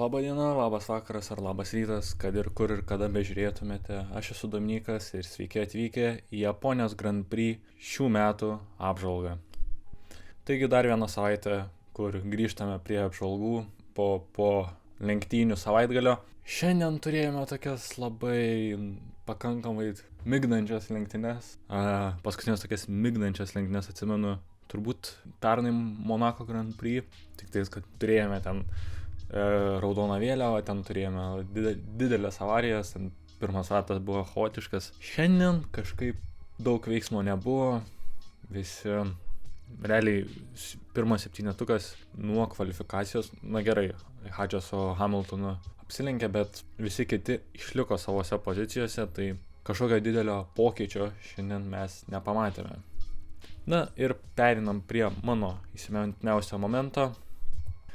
Labą dieną, labas vakaras ar labas rytas, kad ir kur ir kada bežiūrėtumėte. Aš esu Dominykas ir sveiki atvykę į Japonijos Grand Prix šių metų apžvalgą. Taigi dar vieną savaitę, kur grįžtame prie apžvalgų po lenktynių savaitgalio. Šiandien turėjome tokias labai pakankamai migdančias lenktynes. Paskutinės tokias migdančias lenktynes atsimenu turbūt pernai Monako Grand Prix. Tik tais, kad turėjome ten raudoną vėliavą, ten turėjome didelės avarijas, ten pirmas ratas buvo chaotiškas. Šiandien kažkaip daug veiksmo nebuvo, visi realiai pirmas septynetukas nuo kvalifikacijos, na gerai, Hadžas su Hamiltonu apsilenkė, bet visi kiti išliko savose pozicijose, tai kažkokio didelio pokyčio šiandien mes nepamatėme. Na ir perinam prie mano įsimintiniausio momento.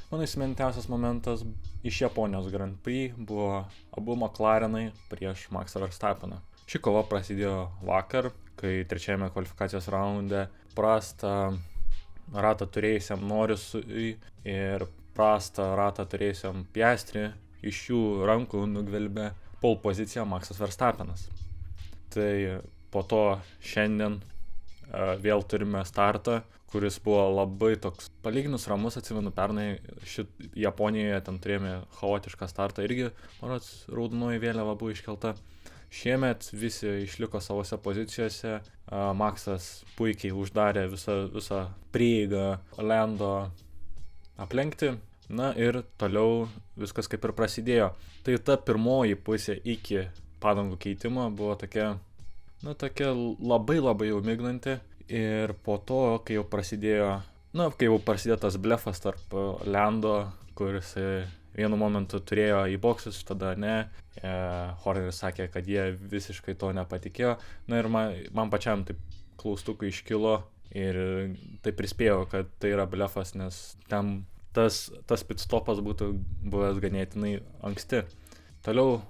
Mano įsimintiniausias momentas iš Japonijos Grand Prix buvo abu McLarenai prieš Maxą Verstappeną. Ši kova prasidėjo vakar, kai trečiajame kvalifikacijos raunde prastą ratą turėjusiam Norrisui ir prastą ratą turėjusiam Piastri iš jų rankų nugvelbė pole poziciją Maxas Verstappenas. Tai po to šiandien vėl turime startą, kuris buvo labai toks palyginus ramus, atsimenu pernai Japonijoje ten turėjome chaotišką startą irgi, marods raudonoji vėliava buvo iškelta. Šiemet visi išliko savose pozicijose, Maxas puikiai uždarė visą prieigą Lando aplenkti, na ir toliau viskas kaip ir prasidėjo. Tai ta pirmoji pusė iki padangų keitimo buvo tokia labai jau migdanti. Ir po to, kai jau prasidėjo tas blefas tarp Lando, kuris vienu momentu turėjo į boksus, tada ne. Horneris sakė, kad jie visiškai to nepatikėjo. Na ir man pačiam taip klaustukai iškilo ir taip prispėjau, kad tai yra blefas, nes ten tas pitstopas būtų buvęs ganėtinai anksti. Toliau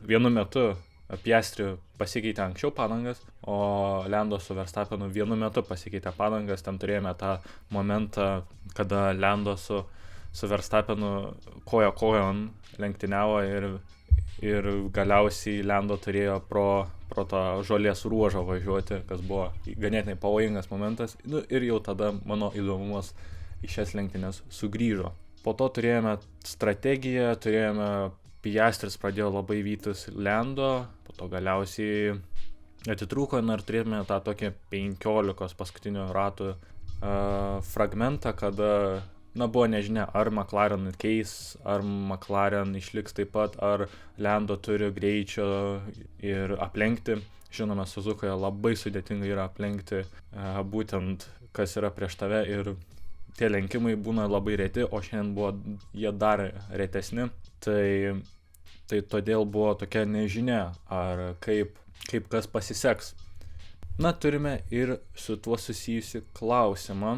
vienu metu Piastri pasikeitė anksčiau padangas, o Lando su Verstappenu vienu metu pasikeitė padangas. Ten turėjome tą momentą, kada Lando su Verstappenu koja kojon lenktyniavo ir galiausiai Lando turėjo pro tą žolės ruožą važiuoti, kas buvo ganėtinai pavojingas momentas. Ir jau tada mano įdomumas į šias lenktynes sugrįžo. Po to turėjome strategiją, Piastris pradėjo labai vytis Lando, po to galiausiai atitrūko ir turėjome tą tokį 15 paskutinių ratų fragmentą, kada buvo nežinia, ar McLaren keis, ar McLaren išliks taip pat, ar Lando turi greičio ir aplenkti. Žinoma, Suzukoje labai sudėtinga yra aplenkti būtent kas yra prieš tave ir tie lenkimai būna labai reti, o šiandien buvo jie dar retesni. Tai todėl buvo tokia nežinia, ar kaip kas pasiseks. Na, turime ir su tuo susijusi klausimą.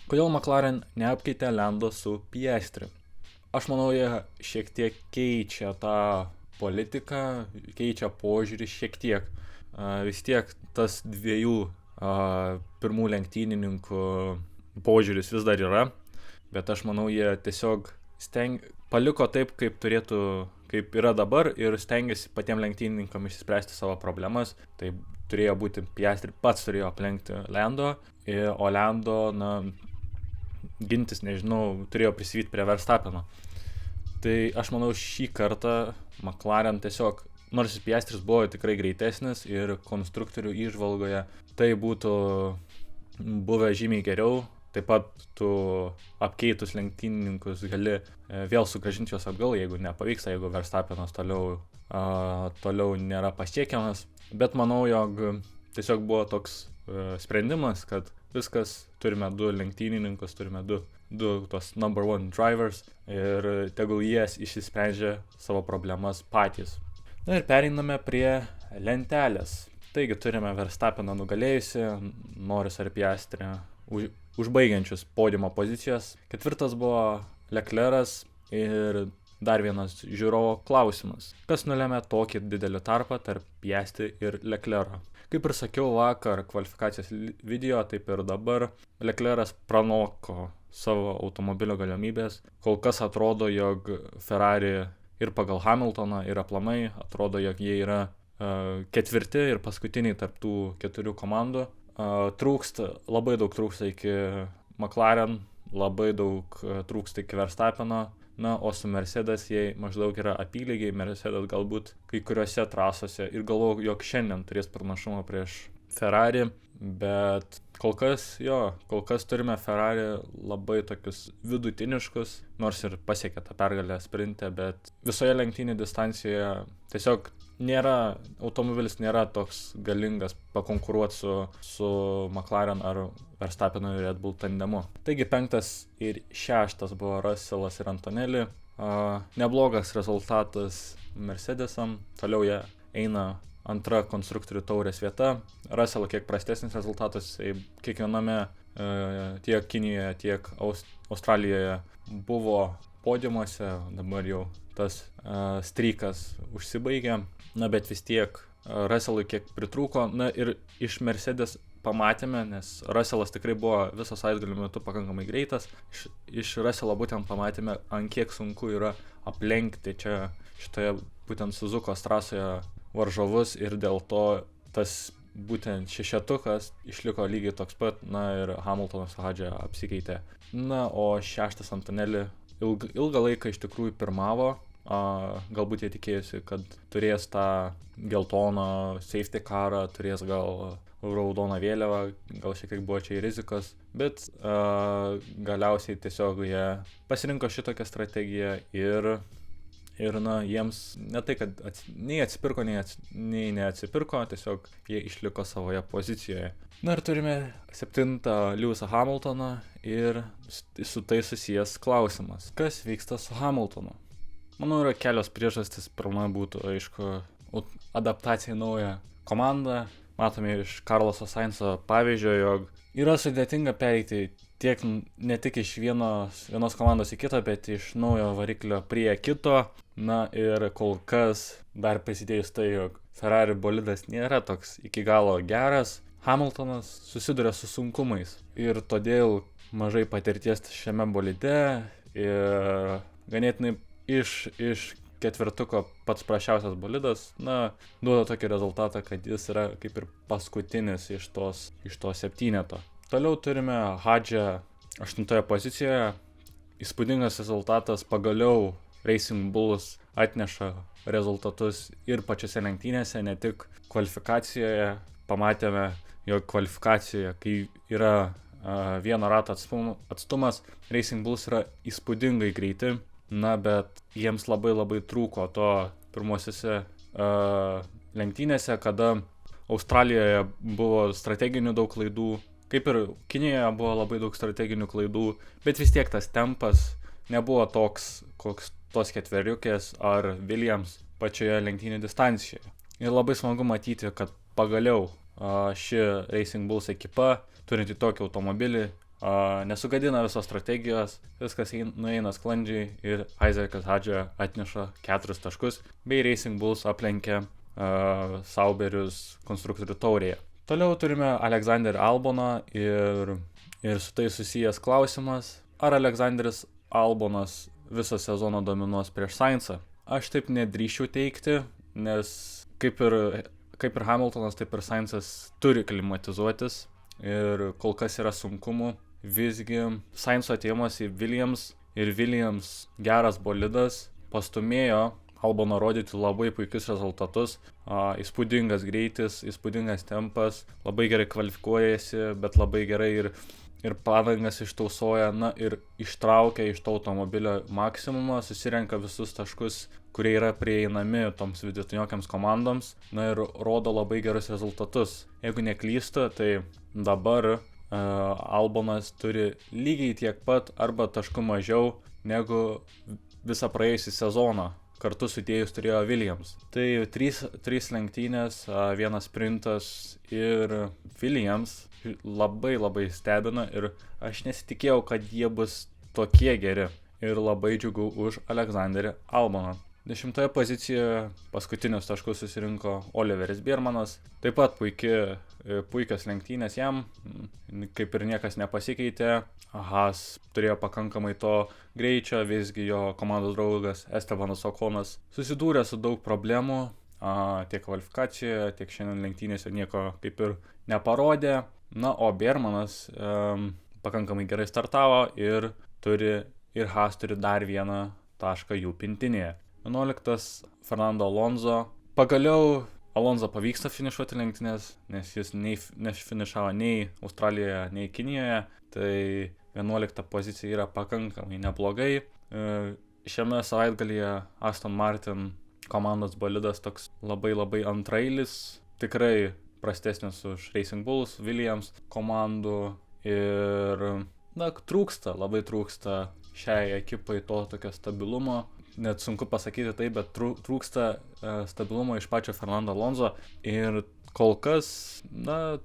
Kodėl McLaren neapkeitė Lando su Piastri? Aš manau, jie šiek tiek keičia tą politiką, keičia požiūrį šiek tiek. Vis tiek tas dviejų pirmų lenktynininkų požiūris vis dar yra, bet aš manau, jie tiesiog paliko taip, kaip yra dabar ir stengiasi patiem lenktynininkam išspręsti savo problemas. Tai turėjo būti Piastri pats turėjo aplenkti Lando, o Lando, gintis, nežinau, turėjo prisivyti prie Verstappeno. Tai aš manau, šį kartą McLaren tiesiog, nors Piastris buvo tikrai greitesnis ir konstruktorių įžvalgoje tai būtų buvę žymiai geriau. Taip pat tu apkeitus lenktynininkus gali vėl sugrąžinti juos atgal, jeigu nepavyksta, jeigu Verstappenas toliau nėra pasiekiamas. Bet manau, jog tiesiog buvo toks sprendimas, kad viskas, turime du lenktynininkus, turime du tos number one drivers ir tegul jie išsisprendžia savo problemas patys. Na ir pereiname prie lentelės. Taigi turime Verstappeną nugalėjusi, Norris ir Piastri užbaigiančius podiumo pozicijas. Ketvirtas buvo Leclerc'as ir dar vienas žiūrovo klausimas. Kas nulėmė tokį didelį tarpą tarp Piastri ir Leclerc'o? Kaip ir sakiau vakar kvalifikacijos video, taip ir dabar Leclerc'as pranoko savo automobilio galimybės. Kol kas atrodo, jog Ferrari ir pagal Hamiltoną ir aplamai atrodo, jog jie yra ketvirti ir paskutiniai tarp tų 4 komandų. Labai daug trūksta iki McLaren, labai daug trūksta iki Verstappeno. Na, o su Mercedes jie maždaug yra apylygiai, Mercedes galbūt kai kuriuose trasose ir galvoju, jog šiandien turės pranašumą prieš Ferrari, bet kol kas turime Ferrari labai tokius vidutiniškus, nors ir pasiekė tą pergalę sprinte, bet visoje lenktynių distancijoje tiesiog automobilis nėra toks galingas pakonkuruoti su McLaren ar Verstappenu ir Red Bull tandemu. Taigi 5 ir 6 buvo Russellas ir Antonelli. Neblogas rezultatas Mercedesam, toliau jie eina antra konstruktorių taurės vieta. Russell kiek prastesnis rezultatas, kiekviename tiek Kinijoje, tiek Australijoje buvo podiumuose, dabar jau tas strykas užsibaigė. Na, bet vis tiek Russellui kiek pritrūko. Na ir iš Mercedes pamatėme, nes Russellas tikrai buvo viso savaitgalio metu pakankamai greitas. Iš Russello būtent pamatėme, ant kiek sunku yra aplenkti čia šitoje būtent Suzukos trasoje varžovus ir dėl to tas būtent šešetukas išliko lygiai toks pat, na ir Hamiltonas su Hadže apsikeitė. Na, o 6 Antonelli ilgą laiką iš tikrųjų pirmavo. Galbūt jie tikėjosi, kad turės tą geltoną safety carą, turės gal raudoną vėliavą, gal šiek tiek buvo čia ir rizikos, bet galiausiai tiesiog jie pasirinko šitokią strategiją ir na, jiems ne tai, kad nei atsipirko, nei neatsipirko, tiesiog jie išliko savoje pozicijoje. Na ir turime 7 Lewisą Hamiltoną ir su tai susijęs klausimas. Kas vyksta su Hamiltonu? Manau, yra kelios priežastys. Pirma būtų, aišku, adaptacija į naują komandą. Matome iš Carloso Sainzo pavyzdžio, jog yra sudėtinga pereiti ne tik iš vienos komandos į kitą, bet iš naujo variklio prie kito. Na ir kol kas dar prisidėjus tai, jog Ferrari bolidas nėra toks iki galo geras, Hamiltonas susiduria su sunkumais ir todėl mažai patirties šiame bolide ir ganėtinai iš ketvirtuko pats prasčiausias bolidas, na, duoda tokį rezultatą, kad jis yra kaip ir paskutinis iš to 7. Toliau turime Hadže 8 pozicijoje. Įspūdingas rezultatas, pagaliau Racing Bulls atneša rezultatus ir pačiose lenktynėse, ne tik kvalifikacijoje. Pamatėme, jog kvalifikacijoje, kai yra vieno rato atstumas, Racing Bulls yra įspūdingai greiti. Na, bet jiems labai trūko to pirmosiose lenktynėse, kada Australijoje buvo strateginių daug klaidų, kaip ir Kinijoje buvo labai daug strateginių klaidų, bet vis tiek tas tempas nebuvo toks, koks tos ketveriukės ar Williams pačioje lenktynių distancijoje. Ir labai smagu matyti, kad pagaliau ši Racing Bulls ekipa, turinti tokį automobilį, nesugadina visos strategijos, viskas nueina sklandžiai ir Isaacas Hadže atneša 4 taškus, bei Racing Bulls aplenkė Sauberius konstruktorių taurėje. Toliau turime Alexander Alboną ir su tai susijęs klausimas, ar Alexanderis Albonas visą sezoną dominuos prieš Sainzą. Aš taip nedrįsčiau teigti, nes kaip ir Hamiltonas, taip ir Sainzas turi klimatizuotis ir kol kas yra sunkumų. Visgi Sainzo atėjimas į Williams geras bolidas pastumėjo Alboną rodyti labai puikius rezultatus, įspūdingas greitis, įspūdingas tempas, labai gerai kvalifikuojasi, bet labai gerai ir padangas ištausoja, na ir ištraukia iš to automobilio maksimumą, susirenka visus taškus, kurie yra prieinami toms vidutiniokiams komandoms, na ir rodo labai gerus rezultatus. Jeigu neklystu, tai dabar Albonas turi lygiai tiek pat arba taškų mažiau negu visą praėjusį sezoną. Kartu sudėjus turėjo Williams. Tai 3 lenktynės, 1 sprintas ir Williams labai stebina ir aš nesitikėjau, kad jie bus tokie geri. ir labai džiugu už Aleksanderį Alboną. 10 pozicijoje paskutinius taškus susirinko Oliveris Biermanas, taip pat puikios lenktynės jam, kaip ir niekas nepasikeitė. Haas turėjo pakankamai to greičio, visgi jo komandos draugas Estebanas Okonas susidūrė su daug problemų, tiek kvalifikacijoje, tiek šiandien lenktynėse nieko kaip ir neparodė. Na, o Biermanas pakankamai gerai startavo ir Haas turi dar vieną tašką jų pintinėje. 11 Fernando Alonso. Pagaliau Alonso pavyksta finišuoti lenktynės, nes jis nefinišavo nei Australijoje, nei Kinijoje. Tai 11 pozicija yra pakankamai neblogai. Šiame savaitgalyje Aston Martin komandos bolidas toks labai antrailis. Tikrai prastesnis už Racing Bulls, Williams komandų. Ir labai trūksta šiai ekipai to tokio stabilumo. Net sunku pasakyti taip, bet trūksta stabilumo iš pačio Fernando Alonso. Ir kol kas,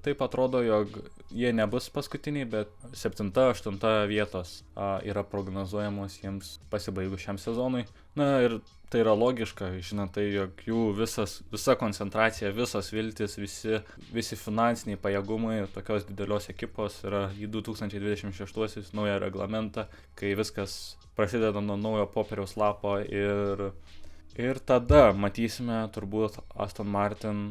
taip atrodo, jog jie nebus paskutiniai, bet 7-8 vietos yra prognozuojamos jiems pasibaigus šiam sezonui. Ir tai yra logiška, žinant tai, jog jų visa koncentracija, visos viltis, visi finansiniai pajėgumai tokios didelios ekipos yra į 2026 naują reglamentą, kai viskas prasideda nuo naujo popieriaus lapo ir tada matysime turbūt Aston Martin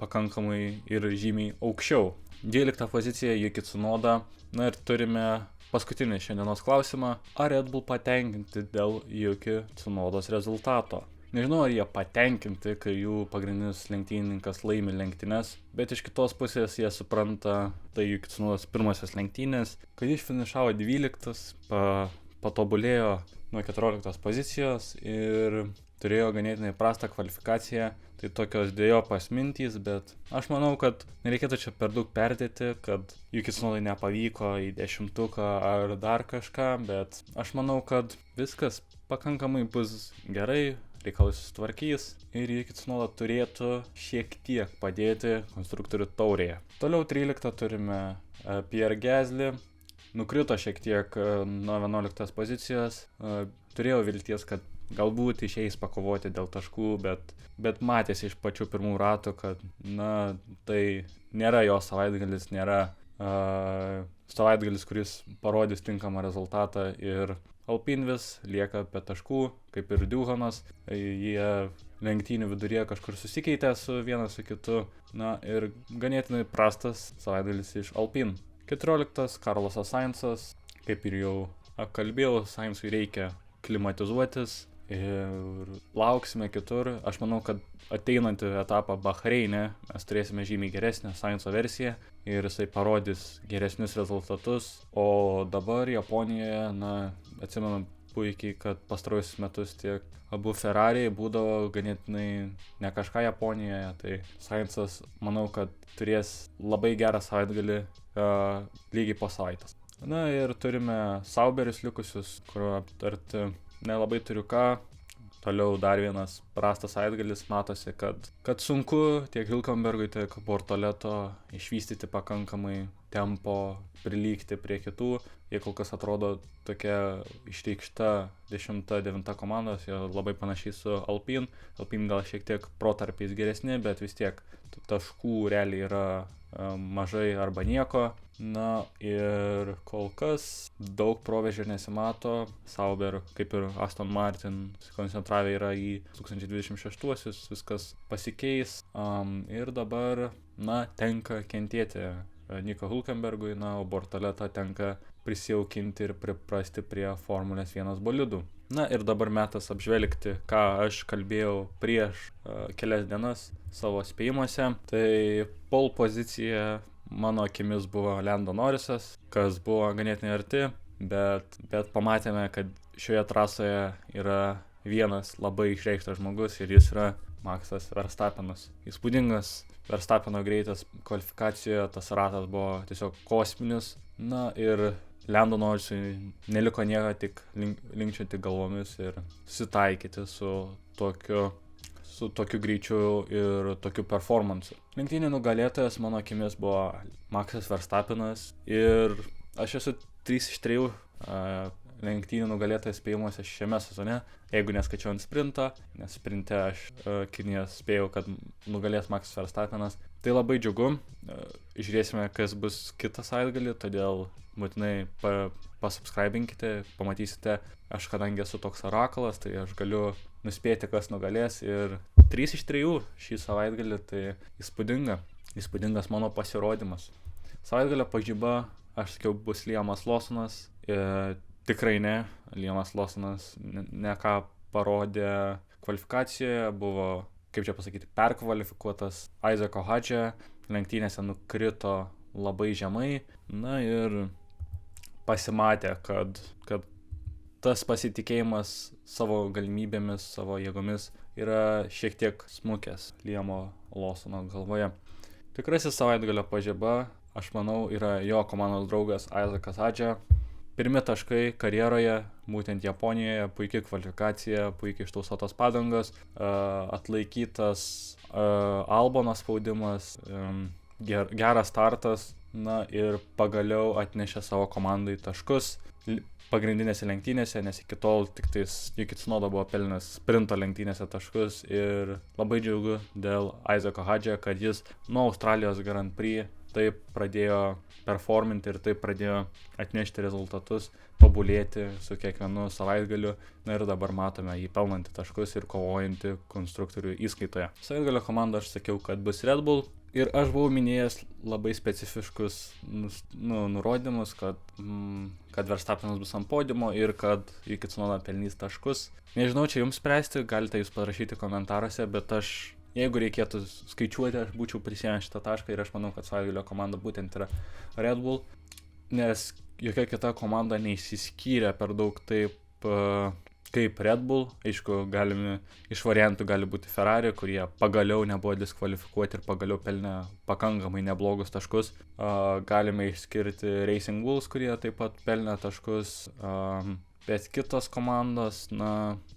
pakankamai ir žymiai aukščiau. 12 pozicija Yuki Tsunoda. Ir turime paskutinį šiandienos klausimą. Ar Red Bull patenkinti dėl Yuki Tsunodos rezultato? Nežinau, ar jie patenkinti, kai jų pagrindinis lenktynininkas laimi lenktynes, bet iš kitos pusės jie supranta, tai Yuki Tsunodos pirmasis lenktynės, kad jis finišavo 12, patobulėjo nuo 14 pozicijos ir turėjo ganėtinai prastą kvalifikaciją. Tai tokios dvejopos mintys, bet aš manau, kad nereikėtų čia per daug perdėti, kad Yuki Tsunodai nepavyko į 10 ar dar kažką, bet aš manau, kad viskas pakankamai bus gerai, reikalai susitvarkys ir Yuki Tsunoda turėtų šiek tiek padėti konstruktorių taurėje. Toliau 13 turime Pierre Gasly. Nukrito šiek tiek nuo 11 pozicijos, turėjau vilties, kad galbūt išeis pakovoti dėl taškų, bet matėsi iš pačių pirmų ratų, kad tai nėra jo savaitgalis, nėra savaitgalis, kuris parodys tinkamą rezultatą ir Alpine vis lieka be taškų, kaip ir Duhanas. Jie lenktynių viduryje kažkur susikeitė vienas su kitu, ir ganėtinai prastas savaitgalis iš Alpine. 14 Carlosas Sainzas, kaip ir jau kalbėjau, Sainzui reikia klimatizuotis ir lauksime kitur. Aš manau, kad ateinantį etapą Bahreine mes turėsime žymiai geresnę Sainzo versiją ir jisai parodys geresnius rezultatus. O dabar Japonijoje, atsimenu puikiai, kad pastaruosius metus tiek abu Ferrari būdavo ganėtinai ne kažką Japonijoje, tai Sainzas manau, kad turės labai gerą savaitgalį lygiai po savaitės. Ir turime Sauberius likusius, kurio aptarti nelabai turiu ką. Toliau dar vienas prastas savaitgalis, matosi, kad sunku tiek Hülkenbergui, tiek Bortoleto išvystyti pakankamai tempo, prilygti prie kitų. Jie kol kas atrodo tokia išreikšta 10-9 komandos, jie labai panašiai su Alpine. Alpine gal šiek tiek protarpiais geresni, bet vis tiek taškų realiai yra mažai arba nieko. Ir kol kas daug proveržio nesimato. Sauber, kaip ir Aston Martin, koncentravę yra į 2026-uosius, viskas pasikeis. Ir dabar, tenka kentėti Nico Hülkenbergui, o Bortoletą tenka prisijaukinti ir priprasti prie Formulės 1 bolidų. Ir dabar metas apžvelgti, ką aš kalbėjau prieš kelias dienas savo spėjimuose. Tai pole pozicija mano akimis buvo Lando Norrisas, kas buvo ganėtinai arti, bet pamatėme, kad šioje trasoje yra vienas labai išreikštas žmogus ir jis yra Maxas Verstappenas. Įspūdingas Verstappeno greitas kvalifikacijoje, tas ratas buvo tiesiog kosminis. Ir Lando Norrisui neliko nieko, tik linkčioti galvomis ir susitaikyti su tokiu greičiu ir tokiu performansu. Lenktynių nugalėtojas mano akimis buvo Maxas Verstappenas ir aš esu 3 iš 3 lenktynių nugalėtojas spėjimuose šiame sezone, jeigu neskaičiuojant sprintą, nes sprinte aš Kinijos spėjau, kad nugalės Maxas Verstappenas. Tai labai džiugu, žiūrėsime, kas bus kitą savaitgalį, todėl būtinai pasubscribinkite, pamatysite, aš kadangi esu toks orakalas, tai aš galiu nuspėti, kas nugalės ir 3 iš 3 šį savaitgalį, tai įspūdingas mano pasirodymas. Savaitgalio pažiba, aš sakiau, bus Liamas Lawsonas, tikrai ne, Liamas Lawsonas ne ką parodė kvalifikacijoje, buvo, kaip čia pasakyti, perkvalifikuotas Isaac'o Hadže, lenktynėse nukrito labai žemai, na ir pasimatė, kad tas pasitikėjimas savo galimybėmis, savo jėgomis yra šiek tiek smukęs Liamo Lawsono galvoje. Tikrasis savaitgalio pažiba, aš manau, yra jo komandos draugas Isaac'as Hadže. Pirmi taškai karjeroje, būtent Japonijoje, puikiai kvalifikacija, puikiai ištausotos padangos, atlaikytas Albono spaudimas, geras startas, na ir pagaliau atnešė savo komandai taškus pagrindinėse lenktynėse, nes iki tol tik tais Yuki Tsunoda buvo pelnęs sprinto lenktynėse taškus ir labai džiaugiu dėl Isaac'o Hadže, kad jis nuo Australijos Grand Prix taip pradėjo performinti ir taip pradėjo atnešti rezultatus, tobulėti su kiekvienu savaitgaliu, na ir dabar matome jį pelnantį taškus ir kovojantį konstruktorių įskaitoje. Savaitgalio komanda aš sakiau, kad bus Red Bull. Ir aš buvau minėjęs labai specifiškus nurodymus, kad Verstappenas bus ant podiumo ir kad Yuki Tsunoda pelnys taškus. Nežinau, čia jums spręsti, galite jūs parašyti komentaruose, bet jeigu reikėtų skaičiuoti, aš būčiau prisėmęs šitą tašką ir aš manau, kad savaitgalio komanda būtent yra Red Bull, nes jokia kita komanda neįsiskyrė per daug taip kaip Red Bull. Aišku, iš variantų gali būti Ferrari, kurie pagaliau nebuvo diskvalifikuoti ir pagaliau pelnė pakankamai neblogus taškus. Galime išskirti Racing Bulls, kurie taip pat pelnė taškus, bet kitos komandos,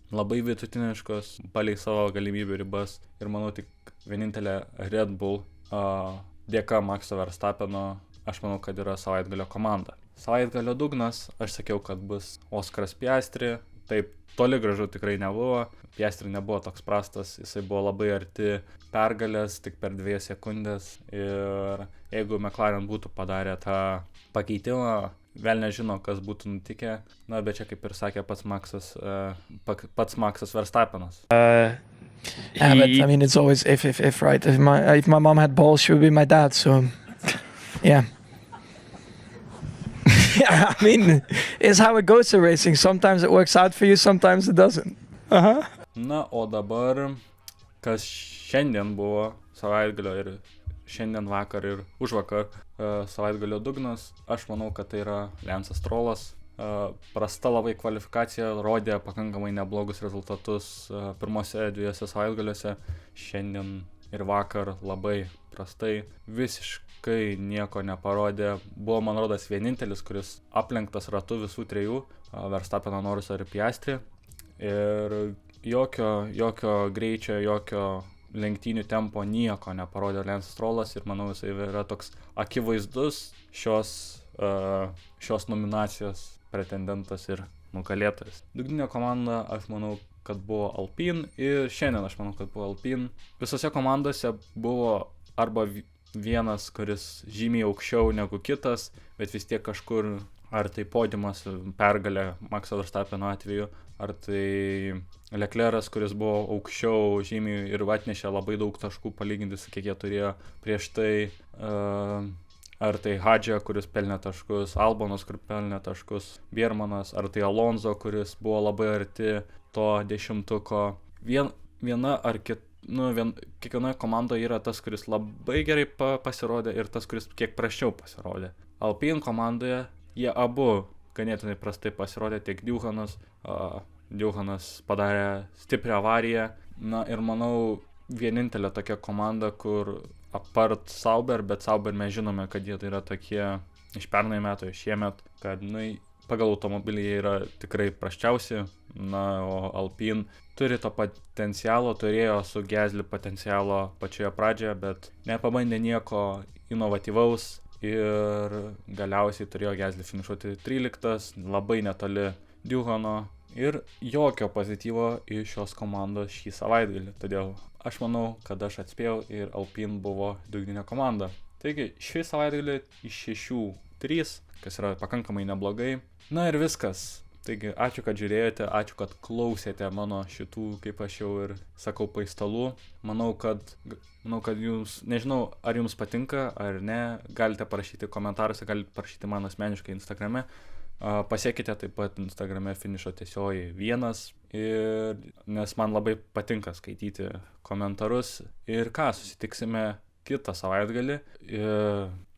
labai vidutiniškos, palei savo galimybių ribas. Ir manau, tik vienintelė Red Bull dėka Maxo Verstappeno, aš manau, kad yra savaitgalio komanda. Savaitgalio dugnas, aš sakiau, kad bus Oskaras Piastri. Taip, toli gražu tikrai nebuvo. Piastri nebuvo toks prastas, jisai buvo labai arti pergalės, tik per 2 sekundės. Ir jeigu McLaren būtų padarę tą pakeitimą, vėl nežino, kas būtų nutikę. Na, bet čia kaip ir sakė pats Maxas Verstappenas. Yeah, but I mean, it's always if, right? If my mom had balls, she would be my dad, so yeah. Yeah, I mean, it's how it goes to racing. Sometimes it works out for you, sometimes it doesn't. Na, o dabar, kas šiandien buvo savaitgalio ir šiandien vakar ir užvakar savaitgalio dugnas, aš manau, kad tai yra Lensas Strollas. Prasta labai kvalifikacija, rodė pakankamai neblogus rezultatus pirmose 2 savaitgaliuose. Šiandien ir vakar labai prastai, visiškai nieko neparodė. Buvo, man rodos, vienintelis, kuris aplenktas ratu visų 3, Verstappeno, Norriso ir Piastri. Ir jokio greičio, jokio lenktynių tempo nieko neparodė Lensas Strollas ir manau, jisai yra toks akivaizdus šios nominacijos pretendentas ir nugalėtojas. Dugninė komanda, aš manau, kad buvo Alpine ir šiandien aš manau, kad buvo Alpine. Visose komandose buvo arba vienas, kuris žymiai aukščiau negu kitas, bet vis tiek kažkur, ar tai podiumas, pergalė Maxo Verstappeno atveju, ar tai Leclerc'as, kuris buvo aukščiau žymiai ir atnešė labai daug taškų palyginti su kiek jie turėjo prieš tai, ar tai Hadže, kuris pelnė taškus, Albonas, kur pelnė taškus, Biermanas, ar tai Alonso, kuris buvo labai arti to 10-tuko. Viena ar kiekvienoje komandoje yra tas, kuris labai gerai pasirodė ir tas, kuris kiek prasčiau pasirodė. Alpine komandoje jie abu ganėtinai prastai pasirodė, tiek Djuhanas padarė stiprią avariją. Na ir manau, vienintelė tokia komanda, kur apart Sauber, bet Sauber mes žinome, kad jie tai yra tokie iš pernai metų, šiemet, kad pagal automobilį jie yra tikrai prasčiausi. Na, o Alpine turi to potencialo, turėjo su Gasly potencialo pačioje pradžioje, bet nepabandė nieko inovatyvaus ir galiausiai turėjo Gasly finišuoti 13, labai netoli Duhano ir jokio pozityvo iš šios komandos šį savaitgalį. Todėl aš manau, kad aš atspėjau ir Alpine buvo dugninė komanda. Taigi šį savaitgalį iš 6 3, kas yra pakankamai neblogai. Na ir viskas. Taigi ačiū, kad žiūrėjote, ačiū, kad klausėte mano šitų, kaip aš jau ir sakau, paistalų. Manau, kad jums, nežinau, ar jums patinka ar ne, galite parašyti komentaruose, galite parašyti man asmeniškai Instagrame. Pasiekite taip pat Instagrame Finišo tiesioji 1, nes man labai patinka skaityti komentarus. Ir ką, susitiksime kitą savaitgalį,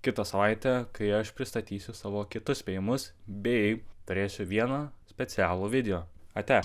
kitą savaitę, kai aš pristatysiu savo kitus spėjimus, bei turėsiu vieną specialų video. Ate.